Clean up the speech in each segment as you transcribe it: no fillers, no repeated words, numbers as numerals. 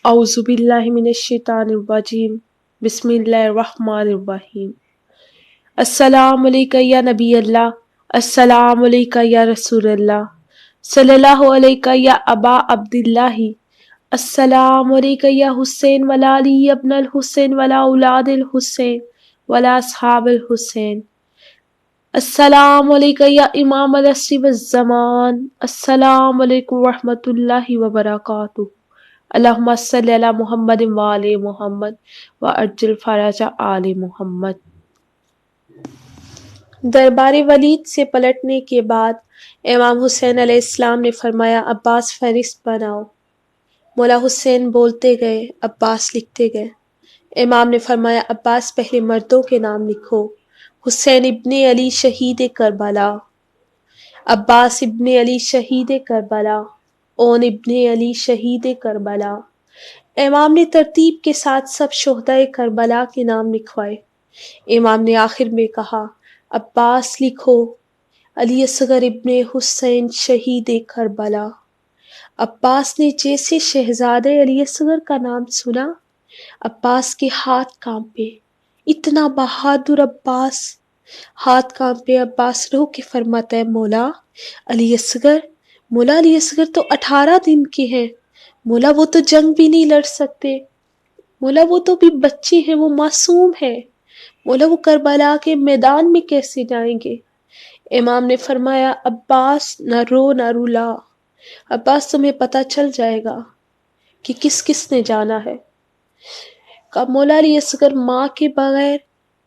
اعوذ باللہ من الشیطان الرجیم بسم اللہ الرحمن الرحیم۔ السلام علیکہ یا نبی اللہ، السلام علیکہ یا رسول اللہ، صلی اللہ علیکہ یا ابا عبداللہ، السلام علیکہ یا حسین ولا علی ابن الحسین ولا اولاد الحسین ولا اصحاب الحسین، السلام علیکہ یا امام العصر والزمان، السلام علیکم ورحمۃ اللہ وبرکاتہ، اللہم صلی علی محمد وآل محمد وعجل فرج آل محمد۔ دربار ولید سے پلٹنے کے بعد امام حسین علیہ السلام نے فرمایا عباس فہرست بناؤ۔ مولا حسین بولتے گئے، عباس لکھتے گئے۔ امام نے فرمایا عباس پہلے مردوں کے نام لکھو، حسین ابن علی شہید کربلا، عباس ابن علی شہید کربلا، اون ابن علی شہید کربلا۔ امام نے ترتیب کے ساتھ سب شہدائے کربلا کے نام لکھوائے۔ امام نے آخر میں کہا عباس لکھو علی اصغر ابن حسین شہید کربلا۔ عباس نے جیسے شہزادے علی اصغر کا نام سنا، عباس کے ہاتھ کانپے، اتنا بہادر عباس، ہاتھ کانپے۔ عباس رو کے فرماتا ہے مولا علی اصغر، مولا علی اصغر تو 18 دن کے ہیں، مولا وہ تو جنگ بھی نہیں لڑ سکتے، مولا وہ تو بھی بچے ہیں، وہ معصوم ہیں، مولا وہ کربلا کے میدان میں کیسے جائیں گے؟ امام نے فرمایا عباس نہ رو نہ رلا، عباس تمہیں پتہ چل جائے گا کہ کس کس نے جانا ہے۔ کہا مولا علی اصغر ماں کے بغیر؟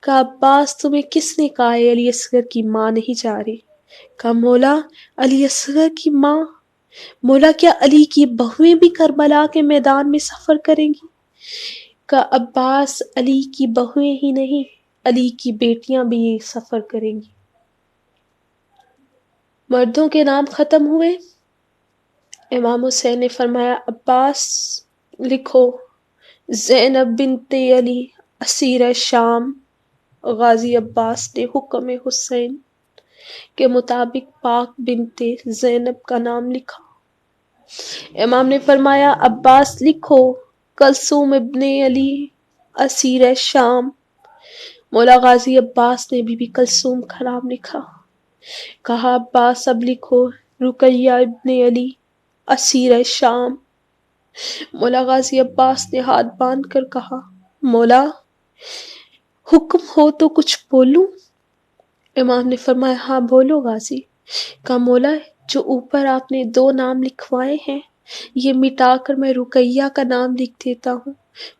کہا عباس تمہیں کس نے کہا ہے علی اصغر کی ماں نہیں جا رہی؟ کہا مولا علی اصغر کی ماں، مولا کیا علی کی بہویں بھی کربلا کے میدان میں سفر کریں گی؟ کہا عباس علی کی بہویں ہی نہیں، علی کی بیٹیاں بھی یہ سفر کریں گی۔ مردوں کے نام ختم ہوئے۔ امام حسین نے فرمایا عباس لکھو زینب بنت علی اسیر شام۔ غازی عباس نے حکم حسین کے مطابق پاک بنت زینب کا نام لکھا۔ امام نے فرمایا عباس لکھو کلثوم ابن علی اسیر شام۔ مولا غازی عباس نے بی بی کلثوم کا نام لکھا۔ کہا عباس اب لکھو رقیہ ابن علی اسیر شام۔ مولا غازی عباس نے ہاتھ باندھ کر کہا مولا حکم ہو تو کچھ بولوں؟ امام نے فرمایا ہاں بولو غازی۔ کہا مولا جو اوپر آپ نے 2 نام لکھوائے ہیں یہ مٹا کر میں رقیہ کا نام لکھ دیتا ہوں۔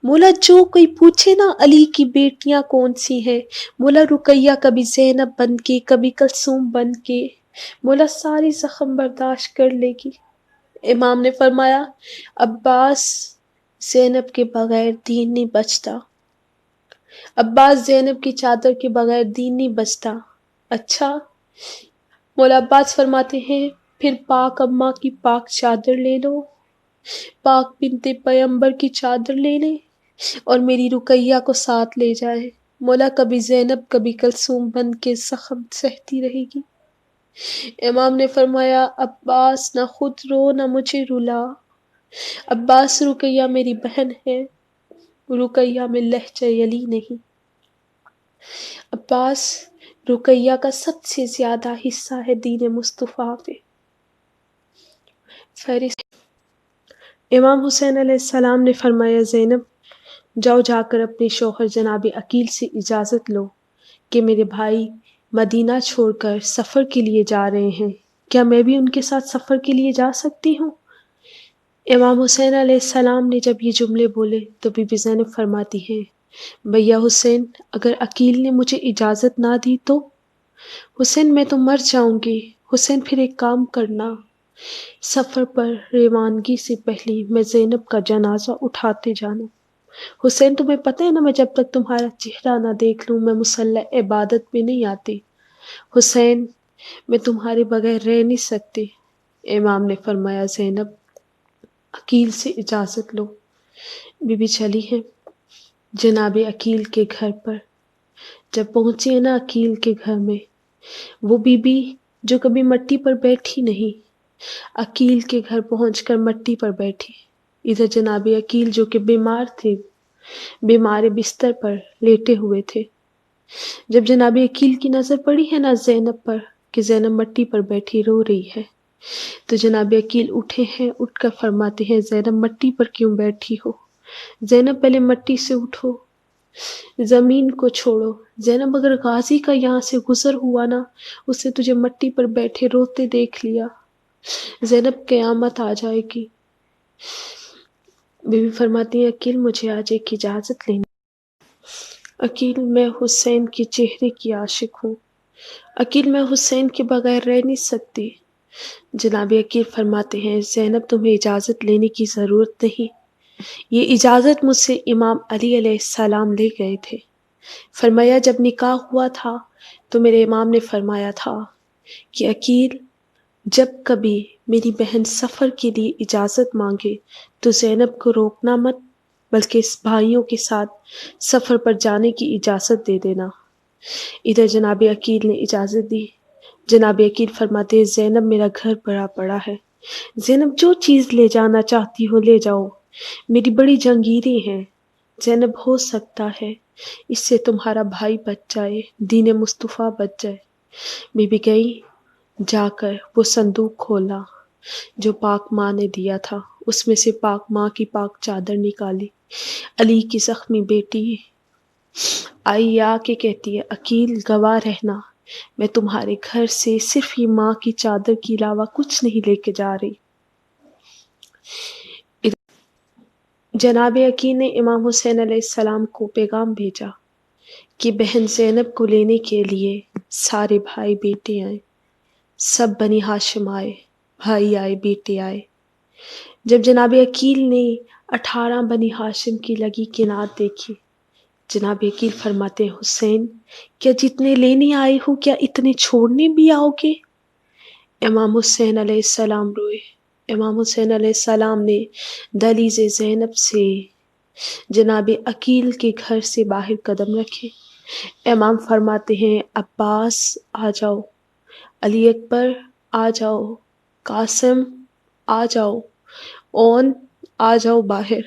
مولا جو کوئی پوچھے نا علی کی بیٹیاں کون سی ہیں، مولا رقیہ کبھی زینب بن کے کبھی کلثوم بن کے، مولا ساری زخم برداشت کر لے گی۔ امام نے فرمایا عباس زینب کے بغیر دین نہیں بچتا، عباس زینب کی چادر کے بغیر دین نہیں بچتا۔ اچھا مولا عباس فرماتے ہیں پھر پاک اماں کی پاک چادر لے لو، پاک بنت پیغمبر کی چادر لے لیں اور میری رقیہ کو ساتھ لے جائیں۔ مولا کبھی زینب کبھی کلثوم بن کے زخم سہتی رہے گی۔ امام نے فرمایا عباس نہ خود رو نہ مجھے رلا، عباس رقیہ میری بہن ہے، رقیہ میں لہجہ علی نہیں۔ عباس رقیہ کا سب سے زیادہ حصہ ہے دین مصطفیٰ پہ۔ فہرست امام حسین علیہ السلام نے فرمایا زینب جاؤ جا کر اپنے شوہر جناب عقیل سے اجازت لو کہ میرے بھائی مدینہ چھوڑ کر سفر کے لیے جا رہے ہیں، کیا میں بھی ان کے ساتھ سفر کے لیے جا سکتی ہوں؟ امام حسین علیہ السلام نے جب یہ جملے بولے تو بی بی زینب فرماتی ہیں بھیا حسین اگر عقیل نے مجھے اجازت نہ دی تو؟ حسین میں تو مر جاؤں گی۔ حسین پھر ایک کام کرنا، سفر پر روانگی سے پہلے میں زینب کا جنازہ اٹھاتے جانا۔ حسین تمہیں پتہ ہے نا میں جب تک تمہارا چہرہ نہ دیکھ لوں میں مصلی عبادت میں نہیں آتی۔ حسین میں تمہارے بغیر رہ نہیں سکتی۔ امام نے فرمایا زینب عقیل سے اجازت لو۔ بی بی چلی ہیں جناب عقیل کے گھر پر۔ جب پہنچی نا عقیل کے گھر میں، وہ بی بی جو کبھی مٹی پر بیٹھی نہیں، عقیل کے گھر پہنچ کر مٹی پر بیٹھی۔ ادھر جناب عقیل جو کہ بیمار تھے، بیمار بستر پر لیٹے ہوئے تھے، جب جناب عقیل کی نظر پڑی ہے نا زینب پر کہ زینب مٹی پر بیٹھی رو رہی ہے، تو جناب عقیل اٹھے ہیں، اٹھ کر فرماتے ہیں زینب مٹی پر کیوں بیٹھی ہو؟ زینب پہلے مٹی سے اٹھو، زمین کو چھوڑو۔ زینب اگر غازی کا یہاں سے گزر ہوا نا، اس نے تجھے مٹی پر بیٹھے روتے دیکھ لیا، زینب قیامت آ جائے گی۔ بی بی فرماتی ہیں عقیل مجھے آج ایک اجازت لینی۔ عقیل میں حسین کے چہرے کی عاشق ہوں، عقیل میں حسین کے بغیر رہ نہیں سکتی۔ جناب عقیل فرماتے ہیں زینب تمہیں اجازت لینے کی ضرورت نہیں، یہ اجازت مجھ سے امام علی علیہ السلام لے گئے تھے۔ فرمایا جب نکاح ہوا تھا تو میرے امام نے فرمایا تھا کہ عقیل جب کبھی میری بہن سفر کے لیے اجازت مانگے تو زینب کو روکنا مت، بلکہ اس بھائیوں کے ساتھ سفر پر جانے کی اجازت دے دینا۔ ادھر جناب عقیل نے اجازت دی۔ جناب عقیل فرماتے ہیں زینب میرا گھر بڑا پڑا ہے، زینب جو چیز لے جانا چاہتی ہو لے جاؤ، میری بڑی جنگیری ہیں، زینب ہو سکتا ہے اس سے تمہارا بھائی بچ جائے، دین مصطفیٰ بچ جائے۔ بی بی گئی، جا کر وہ صندوق کھولا جو پاک ماں نے دیا تھا، اس میں سے پاک ماں کی پاک چادر نکالی، علی کی زخمی بیٹی آئی آ کے کہتی ہے عقیل گواہ رہنا میں تمہارے گھر سے صرف یہ ماں کی چادر کے علاوہ کچھ نہیں لے کے جا رہی۔ جناب عقیل نے امام حسین علیہ السلام کو پیغام بھیجا کہ بہن زینب کو لینے کے لیے سارے بھائی بیٹے آئے، سب بنی ہاشم آئے، بھائی آئے، بیٹے آئے۔ جب جناب عقیل نے 18 بنی ہاشم کی لگی کنات دیکھی، جناب عقیل فرماتے ہیں حسین کیا جتنے لینے آئے ہو کیا اتنے چھوڑنے بھی آؤ گے؟ امام حسین علیہ السلام روئے۔ امام حسین علیہ السلام نے دہلیز زینب سے جناب عقیل کے گھر سے باہر قدم رکھے۔ امام فرماتے ہیں عباس آ جاؤ، علی اکبر آ جاؤ، قاسم آ جاؤ، اون آ جاؤ باہر۔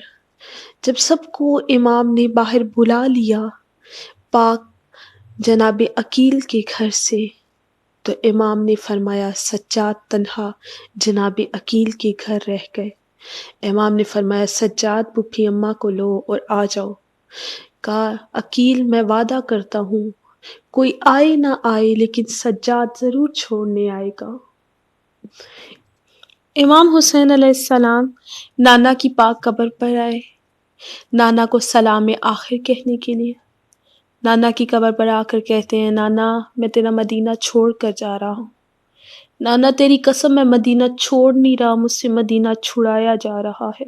جب سب کو امام نے باہر بلا لیا پاک جناب عقیل کے گھر سے، تو امام نے فرمایا سجاد تنہا جناب عقیل کے گھر رہ گئے۔ امام نے فرمایا سجاد پھوپھی اماں کو لو اور آ جاؤ۔ کہا عقیل میں وعدہ کرتا ہوں کوئی آئے نہ آئے لیکن سجاد ضرور چھوڑنے آئے گا۔ امام حسین علیہ السلام نانا کی پاک قبر پر آئے، نانا کو سلام آخر کہنے کے لیے۔ نانا کی قبر پر آ کر کہتے ہیں نانا میں تیرا مدینہ چھوڑ کر جا رہا ہوں، نانا تیری قسم میں مدینہ چھوڑ نہیں رہا، مجھ سے مدینہ چھڑایا جا رہا ہے۔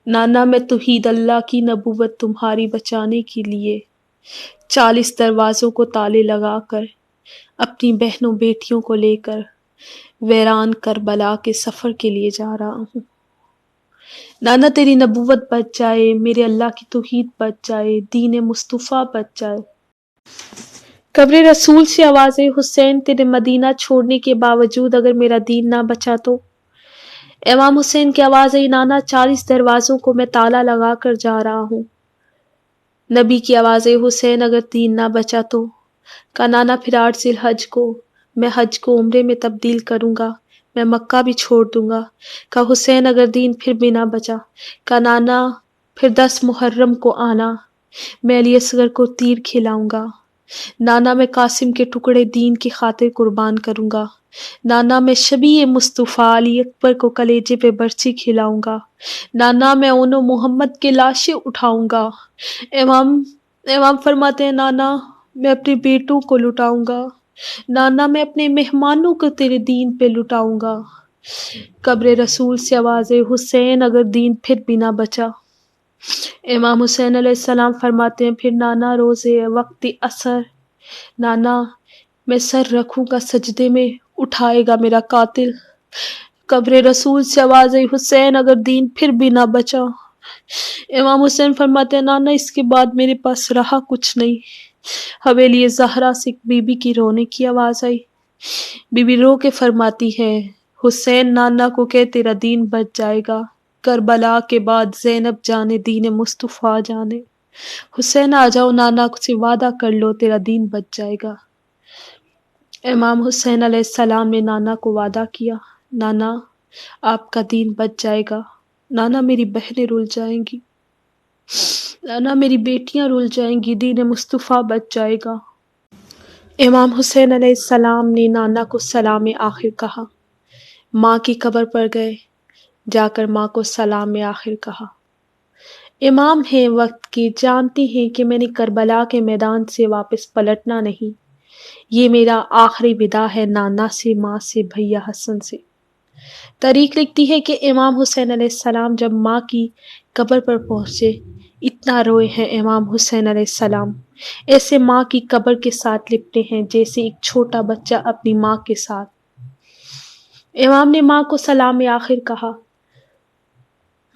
نانا میں توحید اللہ کی نبوت تمہاری بچانے کے لیے 40 دروازوں کو تالے لگا کر اپنی بہنوں بیٹیوں کو لے کر ویران کربلا کے سفر کے لیے جا رہا ہوں۔ نانا تیری نبوت بچ جائے، میرے اللہ کی توحید بچ جائے، دین مصطفیٰ بچ جائے۔ قبر رسول سے آواز حسین تیرے مدینہ چھوڑنے کے باوجود اگر میرا دین نہ بچا تو؟ امام حسین کی آواز ہے نانا 40 دروازوں کو میں تالا لگا کر جا رہا ہوں۔ نبی کی آواز ہے حسین اگر دین نہ بچا تو؟ کہا نانا پھر 8 ذی الحج کو میں حج کو عمرے میں تبدیل کروں گا، میں مکہ بھی چھوڑ دوں گا۔ کہا حسین اگر دین پھر بھی نہ بچا؟ کہا نانا پھر 10 محرم کو آنا، میں علی اصغر کو تیر کھلاؤں گا۔ نانا میں قاسم کے ٹکڑے دین کی خاطر قربان کروں گا۔ نانا میں شبیہ مصطفیٰ علی اکبر کو کلیجے پہ برچی کھلاؤں گا۔ نانا میں اونو محمد کے لاشیں اٹھاؤں گا۔ امام فرماتے ہیں نانا میں اپنے بیٹوں کو لٹاؤں گا، نانا میں اپنے مہمانوں کو تیرے دین پہ لٹاؤں گا۔ قبر رسول سے آواز ہے حسین اگر دین پھر بھی نہ بچا؟ امام حسین علیہ السلام فرماتے ہیں پھر نانا روزے وقت عصر، نانا میں سر رکھوں گا سجدے میں اٹھائے گا میرا قاتل۔ قبر رسول سے آواز ہے حسین اگر دین پھر بھی نہ بچا؟ امام حسین فرماتے ہیں نانا اس کے بعد میرے پاس رہا کچھ نہیں۔ حویلی زہرا سے بی بی کی رونے کی آواز آئی، بی بی رو کے فرماتی ہے حسین نانا کو کہ تیرا دین بچ جائے گا، کربلا کے بعد زینب جانے دین مصطفیٰ جانے. حسین آ جاؤ، نانا سے وعدہ کر لو تیرا دین بچ جائے گا. امام حسین علیہ السلام نے نانا کو وعدہ کیا، نانا آپ کا دین بچ جائے گا، نانا میری بہنیں رول جائیں گی، نانا میری بیٹیاں رول جائیں گی، دین مصطفیٰ بچ جائے گا. امام حسین علیہ السلام نے نانا کو سلام آخر کہا، ماں کی قبر پر گئے، جا کر ماں کو سلام آخر کہا. امام ہیں وقت کے، جانتے ہیں کہ میں نے کربلا کے میدان سے واپس پلٹنا نہیں، یہ میرا آخری وداع ہے نانا سے، ماں سے، بھیا حسن سے. تاریخ لکھتی ہے کہ امام حسین علیہ السلام جب ماں کی قبر پر پہنچے، اتنا روئے ہیں امام حسین علیہ السلام، ایسے ماں کی قبر کے ساتھ لپٹے ہیں جیسے ایک چھوٹا بچہ اپنی ماں کے ساتھ. امام نے ماں کو سلام آخر کہا،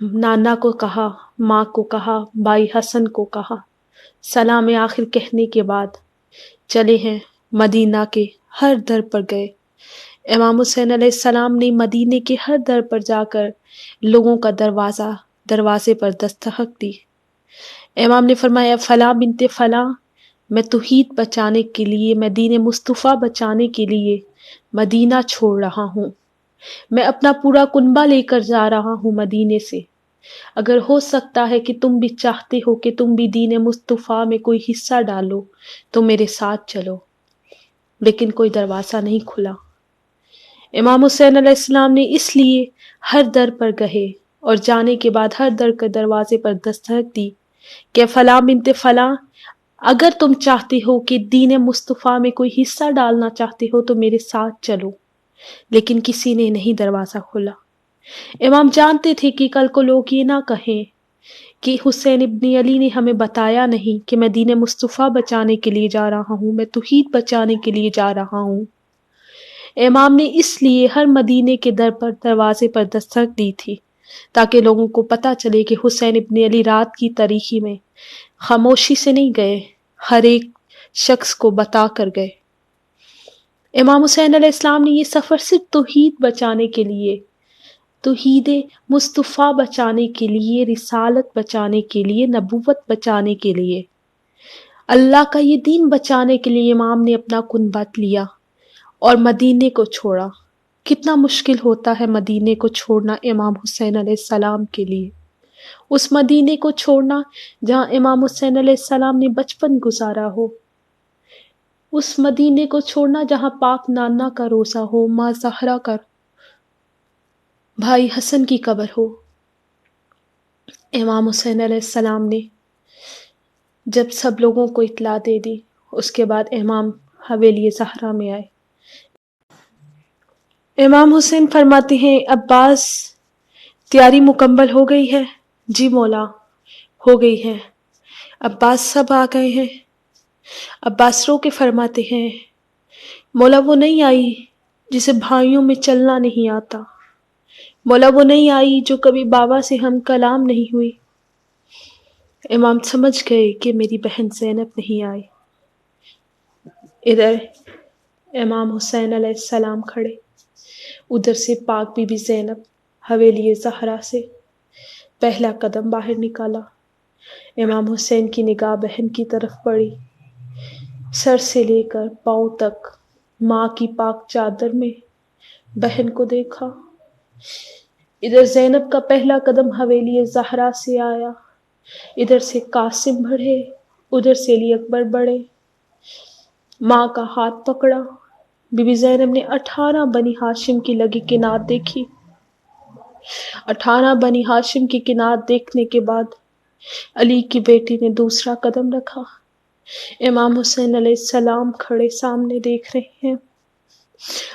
نانا کو کہا، ماں کو کہا، بھائی حسن کو کہا. سلام آخر کہنے کے بعد چلے ہیں مدینہ کے ہر در پر گئے. امام حسین علیہ السلام نے مدینے کے ہر در پر جا کر لوگوں کا دروازے پر دستک دی. امام نے فرمایا، فلاں بنت فلاں، میں توحید بچانے کے لیے، میں دین مصطفیٰ بچانے کے لیے مدینہ چھوڑ رہا ہوں، میں اپنا پورا کنبہ لے کر جا رہا ہوں مدینے سے. اگر ہو سکتا ہے کہ تم بھی چاہتے ہو کہ تم بھی دین مصطفیٰ میں کوئی حصہ ڈالو تو میرے ساتھ چلو. لیکن کوئی دروازہ نہیں کھلا. امام حسین علیہ السلام نے اس لیے ہر در پر گئے اور جانے کے بعد ہر در کے دروازے پر دستک دی کہ فلاں بنت فلاں، اگر تم چاہتے ہو کہ دین مصطفیٰ میں کوئی حصہ ڈالنا چاہتے ہو تو میرے ساتھ چلو. لیکن کسی نے نہیں دروازہ کھولا. امام جانتے تھے کہ کل کو لوگ یہ نہ کہیں کہ حسین ابن علی نے ہمیں بتایا نہیں کہ میں دین مصطفیٰ بچانے کے لیے جا رہا ہوں، میں توحید بچانے کے لیے جا رہا ہوں. امام نے اس لیے ہر مدینے کے دروازے پر دستک دی تھی تاکہ لوگوں کو پتہ چلے کہ حسین ابن علی رات کی تاریکی میں خاموشی سے نہیں گئے، ہر ایک شخص کو بتا کر گئے. امام حسین علیہ السلام نے یہ سفر صرف توحید بچانے کے لیے، توحید مصطفیٰ بچانے کے لیے، رسالت بچانے کے لیے، نبوت بچانے کے لیے، اللہ کا یہ دین بچانے کے لیے امام نے اپنا کنبہ لیا اور مدینے کو چھوڑا. کتنا مشکل ہوتا ہے مدینے کو چھوڑنا امام حسین علیہ السلام کے لیے، اس مدینے کو چھوڑنا جہاں امام حسین علیہ السلام نے بچپن گزارا ہو، اس مدینے کو چھوڑنا جہاں پاک نانا کا روزہ ہو، ماں زہرا کا، بھائی حسن کی قبر ہو. امام حسین علیہ السلام نے جب سب لوگوں کو اطلاع دے دی، اس کے بعد امام حویلی زہرا میں آئے. امام حسین فرماتے ہیں، عباس تیاری مکمل ہو گئی ہے؟ جی مولا، ہو گئی ہے. عباس سب آ گئے ہیں؟ عباس رو کے فرماتے ہیں، مولا وہ نہیں آئی جسے بھائیوں میں چلنا نہیں آتا، مولا وہ نہیں آئی جو کبھی بابا سے ہم کلام نہیں ہوئی. امام سمجھ گئے کہ میری بہن زینب نہیں آئی. ادھر امام حسین علیہ السلام کھڑے، ادھر سے پاک بی بی زینب حویلی زہرا سے پہلا قدم باہر نکالا. امام حسین کی نگاہ بہن کی طرف پڑی، سر سے لے کر پاؤں تک ماں کی پاک چادر میں بہن کو دیکھا. ادھر زینب کا پہلا قدم حویلی زہرا سے آیا، ادھر سے قاسم بڑھے، ادھر سے علی اکبر بڑھے. ماں کا ہاتھ پکڑا. بی بی زینب نے 18 بنی ہاشم کی لگی کنات دیکھی. 18 بنی ہاشم کی کنات دیکھنے کے بعد علی کی بیٹی نے دوسرا قدم رکھا. امام حسین علیہ السلام کھڑے سامنے دیکھ رہے ہیں.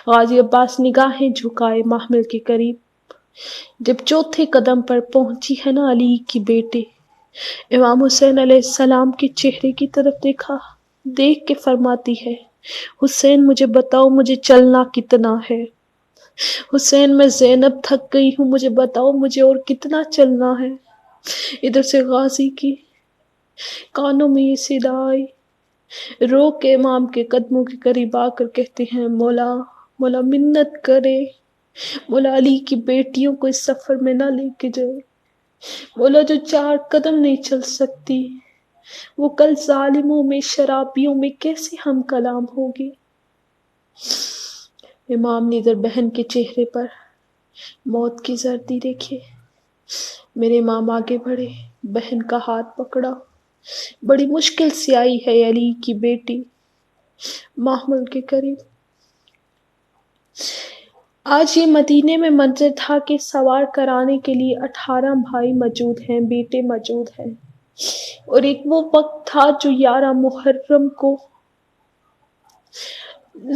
غازی عباس نگاہیں جھکائے محمل کے قریب. جب چوتھے قدم پر پہنچی ہے نا علی کی بیٹی، امام حسین علیہ السلام کے چہرے کی طرف دیکھا، دیکھ کے فرماتی ہے، حسین مجھے بتاؤ مجھے چلنا کتنا ہے. حسین میں زینب تھک گئی ہوں، مجھے بتاؤ مجھے اور کتنا چلنا ہے. ادھر سے غازی کی کانوں میں یہ صدا آئی، رو کے امام کے قدموں کے قریب آ کر کہتے ہیں، مولا مولا منت کرے، مولا علی کی بیٹیوں کو اس سفر میں نہ لے کے جائے۔ مولا جو 4 قدم نہیں چل سکتی وہ کل ظالموں میں شرابیوں میں کیسے ہم کلام ہوگی۔ امام نے ادھر بہن کے چہرے پر موت کی زردی دیکھی۔ میرے امام آگے بڑھے، بہن کا ہاتھ پکڑا۔ بڑی مشکل سے آئی ہے علی کی بیٹی محمل کے قریب۔ آج یہ مدینے میں منظر تھا کہ سوار کرانے کے لیے 18 بھائی موجود ہیں، بیٹے موجود ہیں، اور ایک وہ وقت تھا جو 11 محرم کو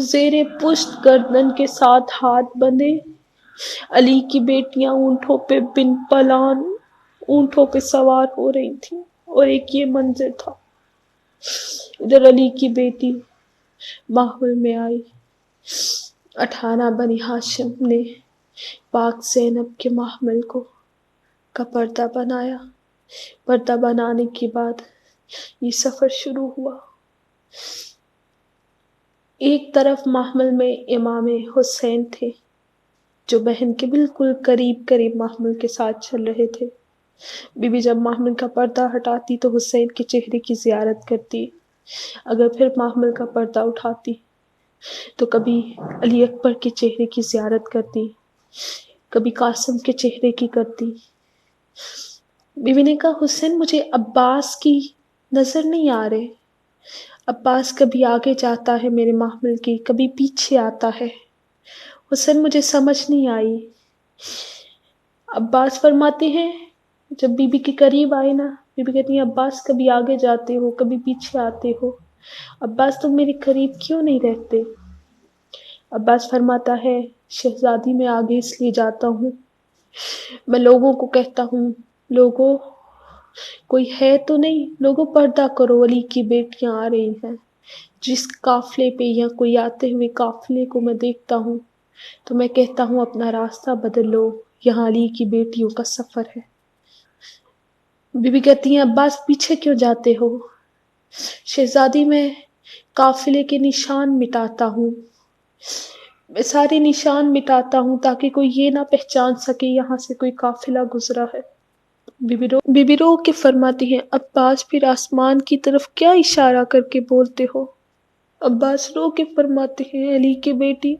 زیر پشت گردن کے ساتھ ہاتھ بندھے علی کی بیٹیاں اونٹوں پہ بن پلان اونٹوں پہ سوار ہو رہی تھیں، اور ایک یہ منظر تھا۔ ادھر علی کی بیٹی محمل میں آئی۔ 18 بنی ہاشم نے پاک زینب کے محمل کا پردہ بنایا۔ پردہ بنانے کے بعد یہ سفر شروع ہوا۔ ایک طرف محمل میں امام حسین تھے جو بہن کے بالکل قریب محمل کے ساتھ چل رہے تھے۔ بی بی جب محمل کا پردہ ہٹاتی تو حسین کے چہرے کی زیارت کرتی، اگر پھر محمل کا پردہ اٹھاتی تو کبھی علی اکبر کے چہرے کی زیارت کرتی، کبھی قاسم کے چہرے کی کرتی۔ بی بی نے کہا حسین مجھے عباس کی نظر نہیں آ رہے۔ عباس کبھی آگے جاتا ہے میرے محمل کی، کبھی پیچھے آتا ہے۔ حسین مجھے سمجھ نہیں آئی۔ عباس فرماتے ہیں جب بی بی کے قریب آئے نا، بی بی کہتی ہیں عباس کبھی آگے جاتے ہو کبھی پیچھے آتے ہو، عباس تم میرے قریب کیوں نہیں رہتے؟ عباس فرماتا ہے شہزادی میں آگے اس لیے جاتا ہوں، میں لوگوں کو کہتا ہوں لوگوں کوئی ہے تو نہیں، لوگوں پردہ کرو علی کی بیٹیاں آ رہی ہیں۔ جس قافلے پہ یا کوئی آتے ہوئے قافلے کو میں دیکھتا ہوں تو میں کہتا ہوں اپنا راستہ بدل لو، یہاں علی کی بیٹیوں کا سفر ہے۔ بی بی کہتی ہیں عباس پیچھے کیوں جاتے ہو؟ شہزادی میں قافلے کے نشان مٹاتا ہوں، میں سارے نشان مٹاتا ہوں تاکہ کوئی یہ نہ پہچان سکے یہاں سے کوئی قافلہ گزرا ہے۔ بی بی رو کے فرماتی ہیں عباس پھر آسمان کی طرف کیا اشارہ کر کے بولتے ہو؟ عباس رو کے فرماتے ہیں علی کی بیٹی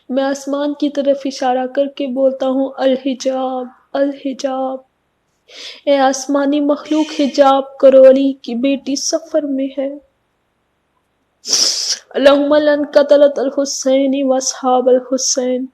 میں آسمان کی طرف اشارہ کر کے بولتا ہوں الحجاب الحجاب، اے آسمانی مخلوق حجاب کرو، علی کی بیٹی سفر میں ہے۔ اللہم لن قتلت الحسین واصحاب الحسین